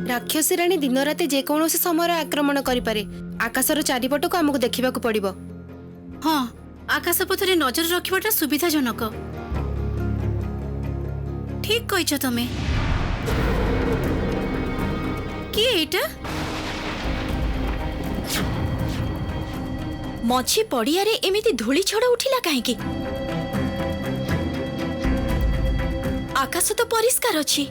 राक्षसी राणी दिन राति जेकोसी समय आक्रमण करिपारे। आकाशर चारिपट को आमको देखा पड़ो। हाँ, आकाश पथरे नजर रखा सुविधाजनक। ठीक कह तमें। किए एटा? मझी पड़िया रे एमिति धूली छड़ उठिला काहेकि? आकाश तो परिष्कार अछि।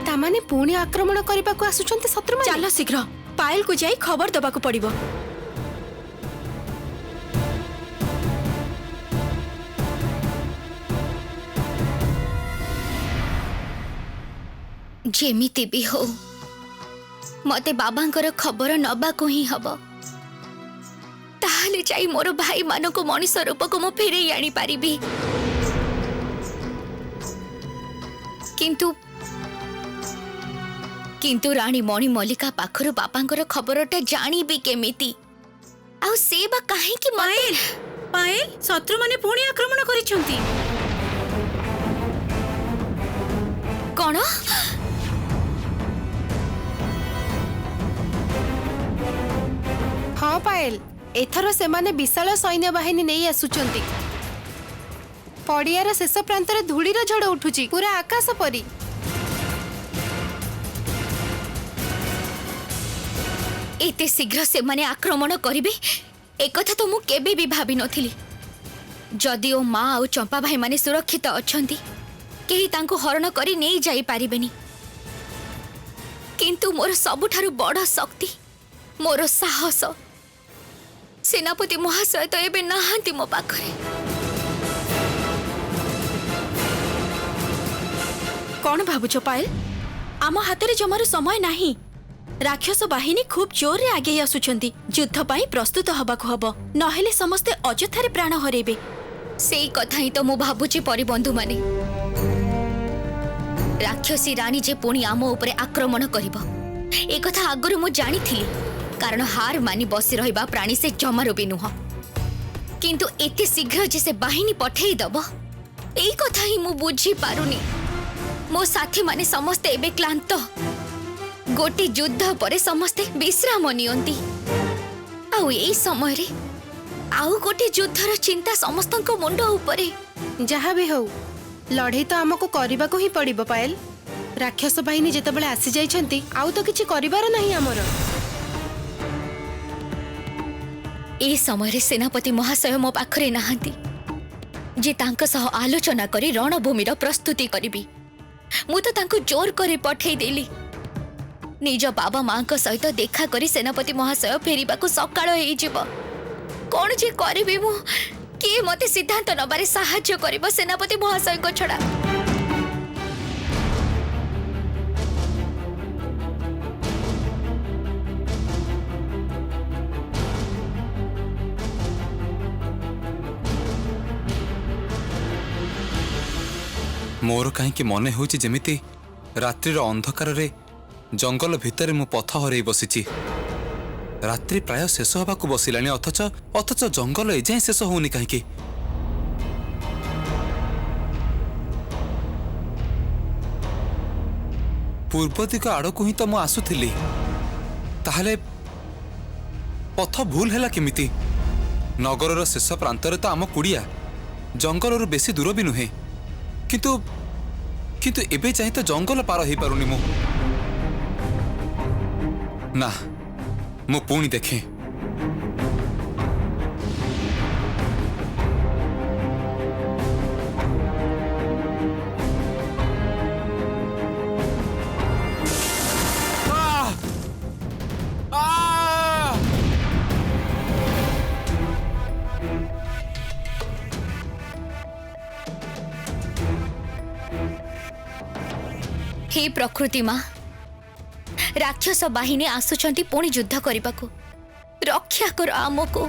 तामाने पुणी आक्रमण करने को आसुचंती शत्रु माने। चलो शीघ्र पायल को जाई खबर दबा को पड़िबो। जेमिति भी हो मते बाबांकर खबर नबा को ही हब। ताहले जाई मोर भाई मानो को मनीष रूप को मो फेरे आनी पारिबी। किंतु किंतु रानी मणि मल्लिका पाखरु बापांकर खबरटा जानी भी केमिति? आउ से बा काहे कि पायल पायल शत्रु माने पुणी आक्रमण करिसंती। कोन? हाँ पायल, एथर से माने विशाल सैन्य बाहिनी नहीं आसुचंती। पड़ियार शेष प्रांतर धूलीर झड़ उठुची पूरा आकाश परी। एते शीघ्र से माने आक्रमण करिबे एक कथा तो मु केबे भी भाबी नथिली। जदि ओ माँ आउ चंपा भाई माने सुरक्षित अछंती केही तांको हरण करी नहीं जाई पारिबेनी। किंतु मोर सबुठारु बड़ शक्ति मोर साहस सेनापति महाशय तो एबे नाहांती मो पाखरे। कौन भाबुछ पायल? आम हाथ में जमार समय नहीं। राक्षस बाहिनी खूब जोर रे आगे आसुचंती। युद्ध पाई प्रस्तुत हबाकु हबो, नहेले समस्ते अଯଥାରେ प्राण हरेबे। सेई कथा ही तो मु भाबुची परिबंधु माने। राक्षसी रानी जे पुणी आम उपरे आक्रमण करिबो ए कथा आगरु मु जानी थिली, कारण हार मानी बसी रहिबा प्राणी से जमारो भी नुह। किंतु एते शीघ्र जे से बाहिनी पठेई दबो एई कथा ही मु बुझी पारुनी। मो साथी माने समस्ते एबे क्लांत। गोटे युद्ध परे समस्ते विश्राम नियंती। आउ एई समय रे आउ गोटे युद्धर चिंता समस्तंको मुंड उपरे। जहाँ भी हो लड़ाई तो आमको करने को ही पड़िबो पायल। राक्षस बाहिनी जेतेबेले आसी जाइछंती आउ तो किछि करिबार नहीं हमर। ए समय रे सेनापति महाशय मो पाखरे नाहांती जे तांक सह आलोचना करी रणभूमिर प्रस्तुति करिबी। मु तो तांको जोर करे पठेई देली। निज बाबा माँ को सहित देखा करी सेनापति महाशय फेरिबा को सकाळ हेई जिवो। कोन जे करिबी मु? के मते सिद्धांत नबारे सहाय्य करिबो सेनापति महाशय को छडा? मोर कहीं मने होची जेमिति रात्रिर अंधकार रे जंगल भितर मु पथ हरई बसीची। रात्रि प्राय शेष हवा को बसिलानी अथच अथच जंगल एजाए शेष होनी कहीं। पूर्व दिग आड़क ही तो मु आसुथिली, ताहले पथ भूल हैला केमिति? नगरर शेष प्रांतरे तो आम कुड़िया जंगलर बेसी दूर भी नुहे, किंतु किंतु एबे चाहे तो जंगल पार हो पारुनी मु। ना मु पुणी देखे। हे प्रकृति माँ, राक्षस बाहिनी आसुचंती पुणी युद्ध करने को। रक्षा कर आमको।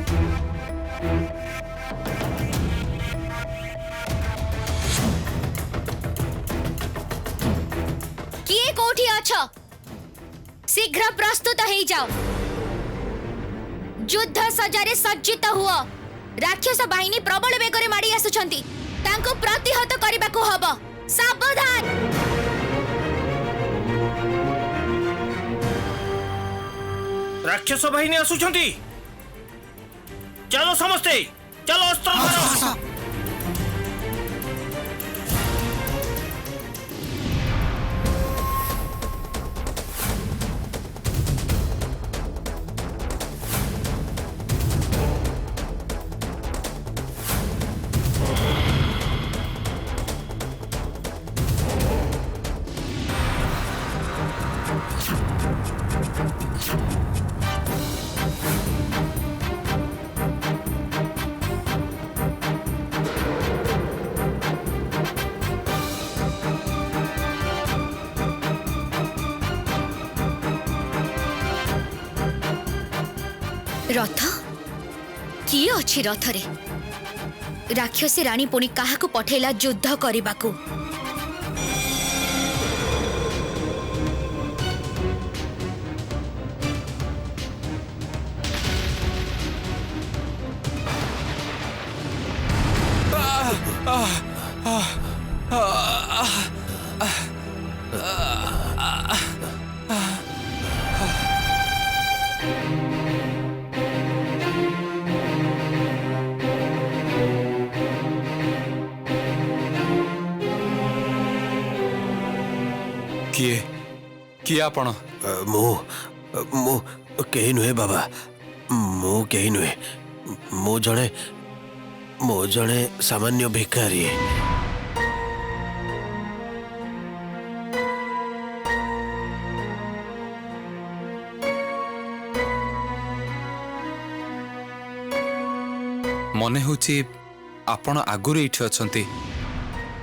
किए कोठी अछ? शीघ्र प्रस्तुत हो जाओ। युद्ध सजारे सज्जित हुआ। राक्षस बाहिनी प्रबल बेगरे माड़ी आसुचंती, तांको प्रतिहत करने को हबो। सावधान। राक्षस बाहिनी आसुछंती। चलो समस्ते, चलो अस्त्र धरो। रथ किए अछि रथरे? राक्षसी रानी पुणी काहाकु पठेला युद्ध करिबाकु? किए किए आपण? मु मु केही नुहे बाबा, मु केही नुहे। मु जणे सामान्य भिखारी। मने होची आपण आगुरी इठी अछंती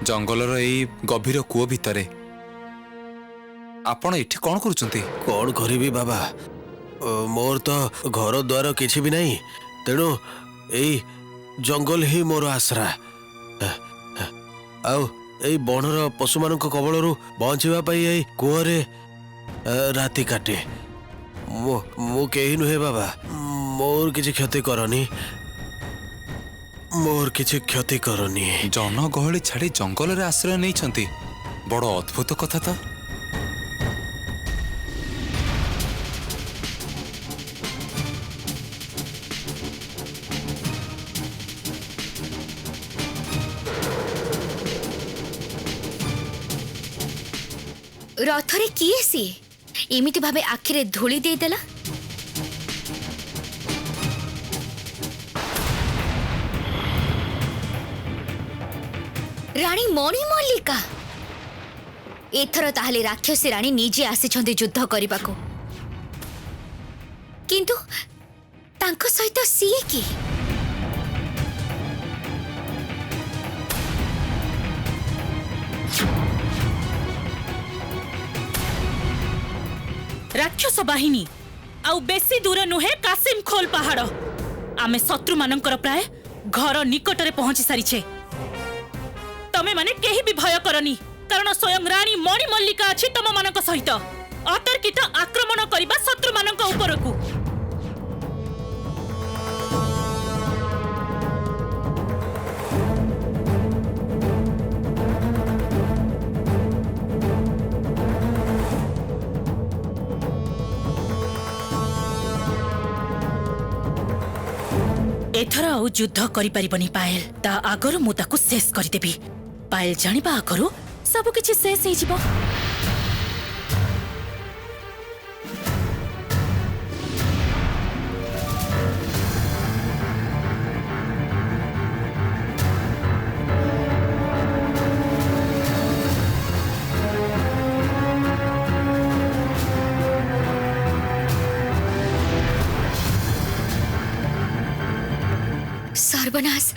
जंगलर एई गभीर कूओ भितरे। आपण इठी कोन करूचंती? कौन करिबी बाबा, मोर तो घर द्वार किछि भी नहीं, तेणु एई जंगल ही मोर आसरा। आउ एई बनर पशु मानक कबलरू बंचिबा पई एई कूओरे राति काटे। मु केही नुहे बाबा, मोर किछि क्षति करनी, मोर किछि क्षति करनी। जन गहली छाड़ी जंगल रे आश्रय नहीं छंती, बड़ अद्भुत कथा तो। रथरे किए सी एमिति भाबे आखिरे धूली दे देला? रानी मणि मल्लिका एथर ताहले राक्षसी रानी निजे आसिछन्ते युद्ध करिबाको, किंतु तांको सहित सीए की? राक्षस बाहिनी आउ बेसी दूर नुहे कासिम खोल पहाड़। आमे शत्रु मानकर प्राय घर निकटरे पहुंची सारिछे। तमे माने केही भी भय करनी, कारण स्वयं रानी मणि मल्लिका अछि तम मानक सहित। अतर्कित आक्रमण करिबा शत्रु मानक उपरकू। एथर आउ युद्ध करि परिबनी पायल। ता आगरु मु ताकू शेष करिदेबी। पायल जानिबा आगरु सब किछि शेष हे जिवो। सर्वनाश,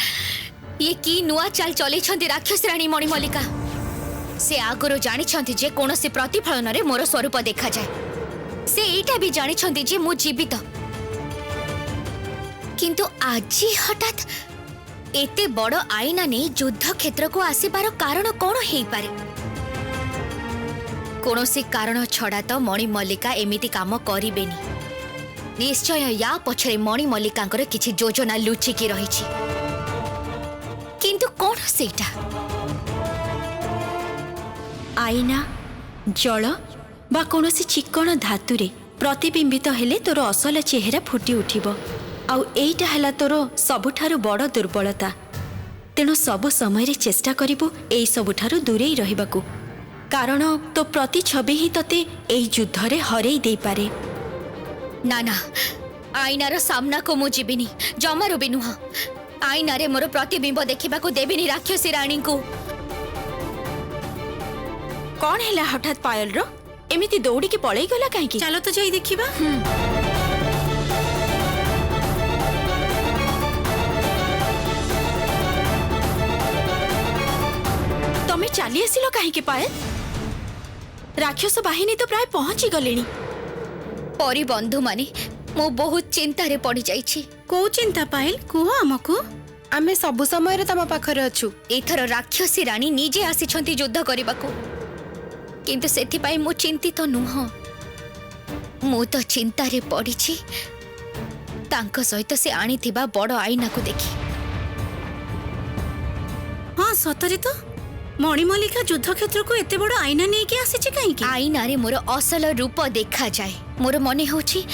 ये की नुआ चाल चले छंती राक्षस रानी मणि मल्लिका। से आगरो जानी छंती जे कोनोसी प्रतिफलन रे मोर स्वरूप देखा जाए। से एटा भी जानी छंती जे मु जीवित, किंतु आजी हठात एते बड़ आईना ने युद्ध क्षेत्र को आसीबार कारण कोन हेई पारे? कोनोसी कारण छड़ा तो मणि मल्लिका एमिति काम करिबेनी। निश्चय या पछरे मणि मल्लिकांकर किछि योजना लुचिकी रही। किंतु कौन सेटा? आईना जल बा कौनसी चिक्कण धातुरे प्रतिबिंबित हेले तोर असल चेहरा फुटी उठिब आउ एइटा हला तोर सबुठारु बड़ दुर्बलता तेणु सब समय चेष्टा करिबु एई सबुठारु दूरेई रहिबाकू कारण तो प्रति छवि ही तते एई युद्धरे हरेई देई पारे। ना ना आईनार सामना को मु जीविनी जमारू भी नुह आईनारे मोर प्रतिबिंब देखा देविनी राक्षसी राणी को। कौन है हठात पायल रो एमिति दौड़ी के पड़े गला कहीं चलो तो जाई देखिबा। तमे चली आसिल कहीं पायल राक्षस बाहिनी तो प्राय पहुंची गलेनी। परी बंधु माने मु बहुत चिंता रे पड़ी जाइछि। को चिंता पायल कुह हमकू आमे सब समय तम पाखरे अछु। एथर राक्षसी राणी निजे आसिछंती युद्ध करबाकू किंतु सेथिपाई मु चिंतित नुह मु तो चिंता रे पड़ीछि तांको सहित से आनीथिबा बड़ आईना को देखि। हाँ सतरे तो मणिमल्लिका युद्ध क्षेत्र को एते बड़ आईना नहीं के आसीछि कहीं की आईना रे मोर असल रूप देखा जाए मोर मने होछि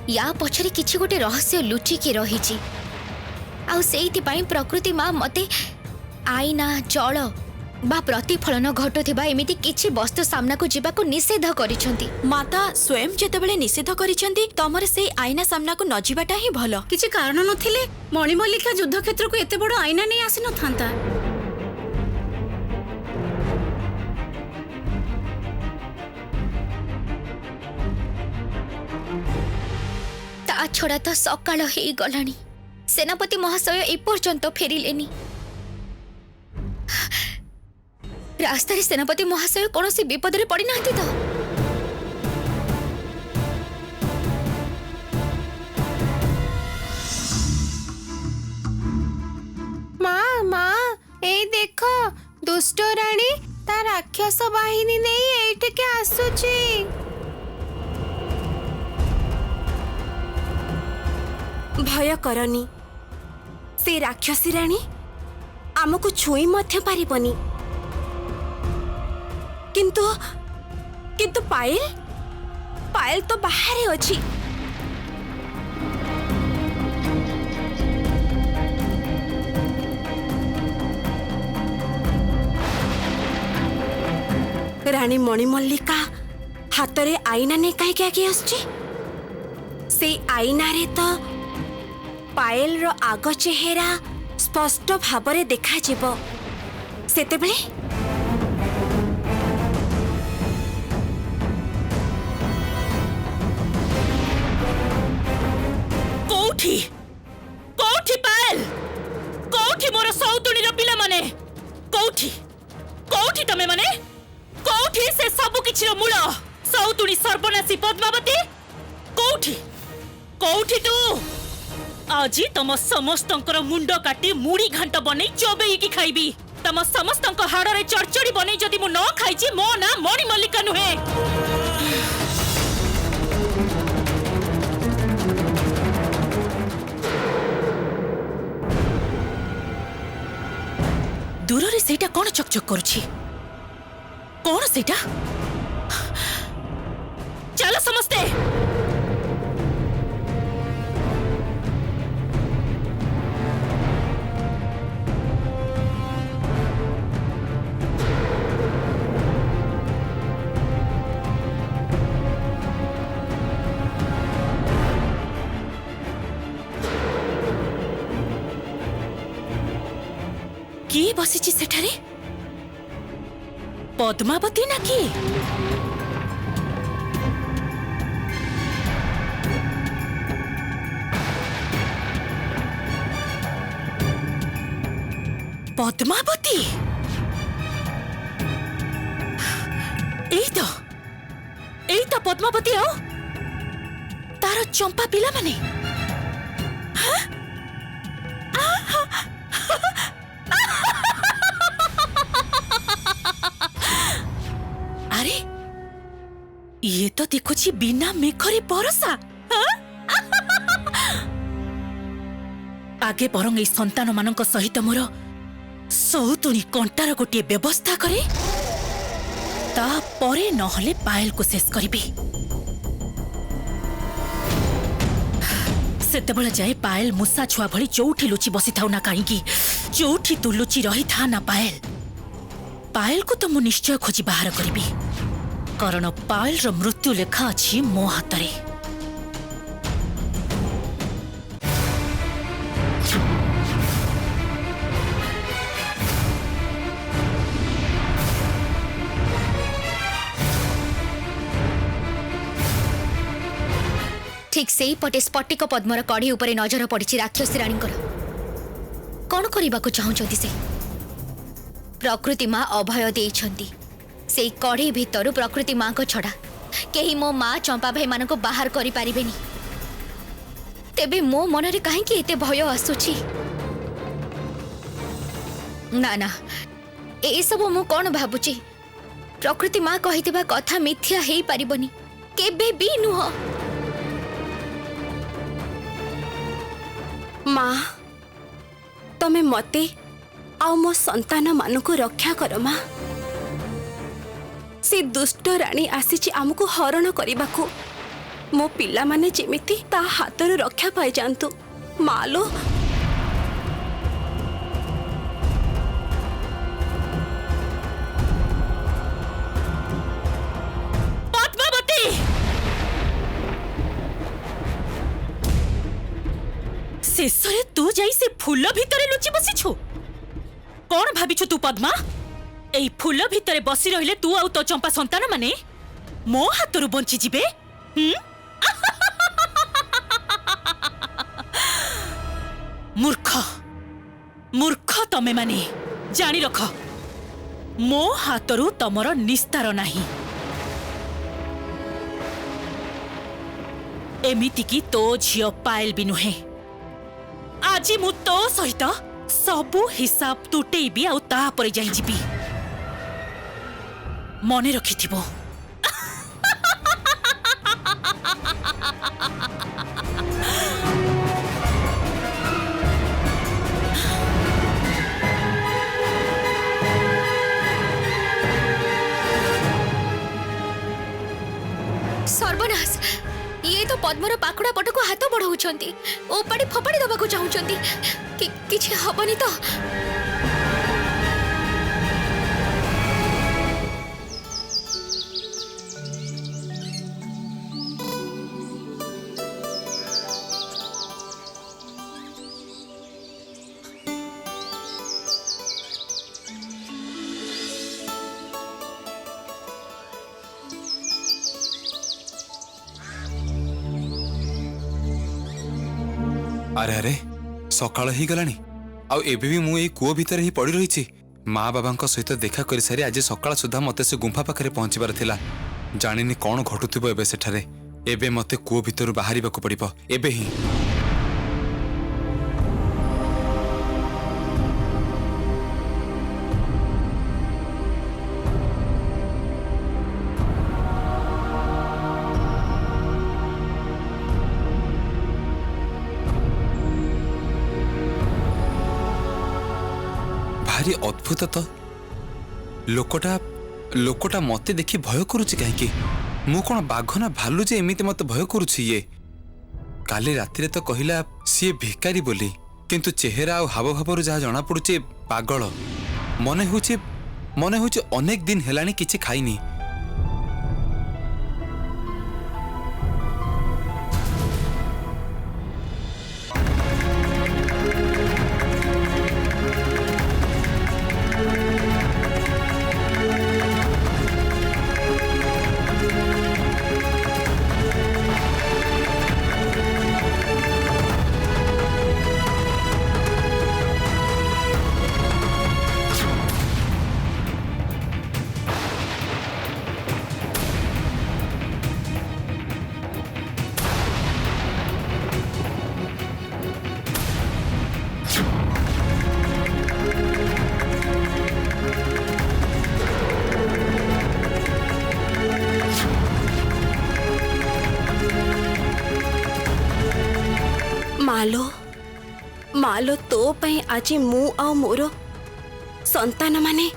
या पछरे किछि गोटे रहस्य लुचि के रहिछि आ सेइथिपाई प्रकृति मां मते आईना जल बा प्रतिफलन घटुथिबा एमिति किछि वस्तु सामना को जीवा को निषेध करिसंती। माता स्वयं जेतेबेले निषेध करिसंती तमर से आईना सामना को न जीवाटा ही भलो। किछि कारण नथिले मणिमल्लिका युद्ध क्षेत्र को एते बड़ आईना नहीं आसी न थांता। ता छड़ा तो सकाळ हे गलानी सेनापति महाशय ए पर्यंत फेरिलेनी। रास्ता सेनापति महाशय कौन सी विपद रे पड़ी नांती तो माँ माँ ए देखो दुष्ट राणी ता राक्षस बाहिनी नहीं एठी के आसुची। भय करनी से राक्षसी राणी आमको छुई मध्य पारिबनी किंतु किंतु पायल पायल तो बाहर अछि। रानी मणिमल्लिका हातरे आईना ने कहीं क्या आसछि से आईना रे तो पायल रो आग चेहरा स्पष्ट भावरे देखा जीवो सेतेबेले कोठी कोठी पायल कोठी मोर सौतुणी रो पिला माने कोठी कोठी तमे माने कोठी से सब किछि रो मूल सौतुणी सर्वनाशी पद्मावती कोठी कोठी तू आजी तम समस्तंकर मुंड काटी मुड़ी घांट बनै चोबेई की खाइबी तम समस्तंक हाड़रे चरचड़ी बनै जदि मु न खाइछि मो ना मणिमल्लिका नुहे। दूर रे सेटा कोन चकचक करूछि कोन सेटा चलो समस्ते किए बसिछि सेठारे पद्मावती ना कि पद्मावती एई तो पद्मावती आओ तार चंपा पिला माने अरे ये तो देखुची बिना मेघरे बरसा आगे बरंग ए संतान मानक सहित मोर सौतुणी कंटार गोटे व्यवस्था करे तापरे नहले पायल को शेष करिबी। सेतेबेले जाए पायल मूसा छुआ भली जोठी लुचि बसी थाउ ना काहींकी, जोठी तू लुचि रही था ना पायल, पायल को तो मु निश्चय खोजी बाहर करिबी, कारण पायल रो मृत्यु लेखा अछि मो हातरे। ठीक से ही पटे स्फटिक पद्मर कढ़ी उपरे नजर पड़ी राक्षसी रानी कौन करने को चाहते से प्रकृति माँ अभय देइछंती से कढ़ी भितर प्रकृति माँ को छड़ा कहीं मो माँ चंपा भाई मान को बाहर करि पारिबेनी। तेबे मो मनरे कहीं एते भय आसुची ना ना ए सब मु कौन भाबुची प्रकृति माँ कहितबा कथा मिथ्या हेई पारिबनी केबे भी नुह। माँ तमे मते आउ मो संतान मानकु रक्षा कर माँ। से दुष्ट राणी आसीची आमको हरण करिबाकू मो पिला माने जेमिति ता हातर रक्षा पाई जानतु मालो। पद्मावती शेषरे तू जाई से फूल भितरे लुचि बसिछु। कौन भाबिछु तू पद्मा एई फूल भितरे बसी रहिले तू आउ तो चंपा संतान माने मो हातरु बंची जिबे? मूर्ख मूर्ख तमे माने जानी रख मो हातरु तमर निस्तार नाही। एमिति की तो झियो पायल भी नुहे। आज मु तो सहित सबु हिसाब तुटेबी आउ तापरे जाई जिबी मने रखिथिबो। सर्वनाश ये तो पद्मर पाखुड़ा पट को हाथ बढ़ाऊंती ओपाड़ी फोपाड़ी दबा को चाहूंती किछि हबनी तो। अरे अरे सकाळ ही गलानी आउ एबे भी मु ए कुओ भीतर ही पड़ी रही माँ बाबा सहित देखा कर सारी आज सकाळ सुधा मते से गुंफा पाखरे पहुंचबार थिला। जानिनी कौन घटुथिबो एबे सेठारे। एबे मते कुओ भीतर बाहरिबाकू पड़िबो एबे ही। भारी अद्भुत तो लोकटा मते देखी भय करुछि कहीं मु कौन बाघ ना भालू जे एमिति मते भय करुछि ये। काली रातिरे तो कहिला सी भिकारी बोली किंतु चेहरा आ हाव भाव जहाँ जना पड़ुछि पागल। मने होछि अनेक दिन हेलानी किछि खाइनी। मालो मालो तो पई आज मु आ मोर संतान माने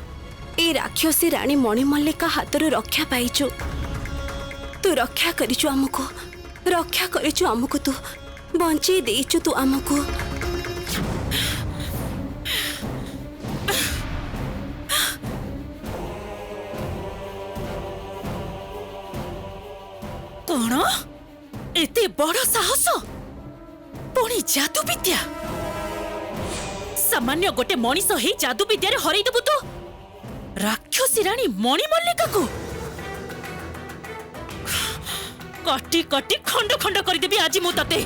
ए राक्षसी राणी मणिमल्लिका हाथरू रक्षा पाइचु तू रक्षा करिचु हमको रक्षा करिचु हमको तू बंचे देइचु तू हमको कौन एते बड़ साहस पुणी जादू विद्या सामान्य गोटे मनीष ही जादू विद्या रे हरई देबु तो राक्षसी रानी मणिमल्लिका को कटी कटी खंड खंड कर देबी आज मु तते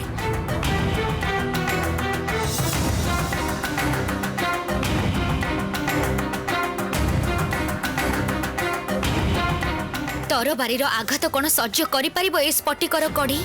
तरबारीर आघात कौन सह्य कर स्फटिकर कड़ी